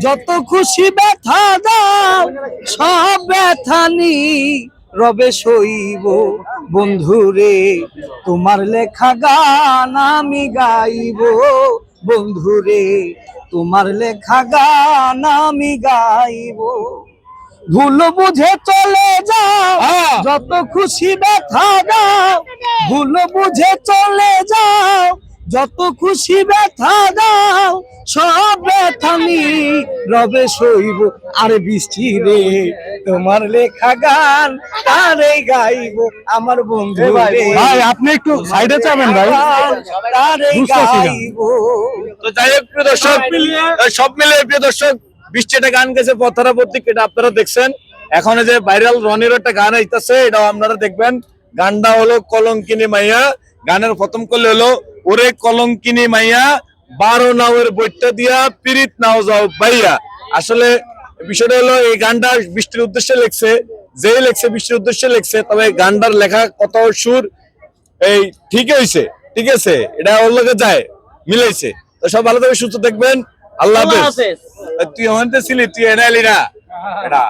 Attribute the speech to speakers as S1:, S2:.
S1: যত খুশি ব্যথা দাও সব ব্যথা নি রবে সইব বন্ধুরে, তোমার লেখা গান আমি গাইব বন্ধুরে, তোমার লেখা গান আমি গাইব। ভুল বুঝে চলে যাও যত খুশি ব্যথা দাও, ভুল বুঝে চলে যাও যত খুশি ব্যথা দাও সব ব্যথা নি রবে সইব। আর বৃষ্টি রে তোমার লেখা গান তারে গাইব আমার বন্ধু রে।
S2: ভাই আপনি একটু সাইডে যাবেন ভাই,
S1: তারে
S2: বুঝতেছি না।
S1: গাইব।
S3: তো যাই হোক প্রিয় দর্শক, সব মিলে প্রিয় দর্শক 20টা গান গেছে পথরা প্রতীক, এটা আপনারা দেখছেন। এখন এই যে ভাইরাল রনির একটা গান আইতাছে, এটাও আপনারা দেখবেন। গানটা হলো কলঙ্কিনী মাইয়া। গানের প্রথম করলে হলো ওরে কলঙ্কিনী মাইয়া 12 নাওয়ের বইটা দিয়া পিরিত নাও যাও ভাইয়া। আসলে বিষয়টা হলো এই গানটা বৃষ্টির উদ্দেশ্যে লেখছে, যেই লেখছে বৃষ্টির উদ্দেশ্যে লেখছে, তবে গানটার লেখা কত সুর এই ঠিক হয়েছে, ঠিক আছে, এটা ওর লগে যায়, মিলাইছে। তো সব ভালো থাকবে, সুস্থ দেখবেন, আল্লাহ হাফেজ। তুই ওখানে ছিলি, তুই এনে এলি না এটা।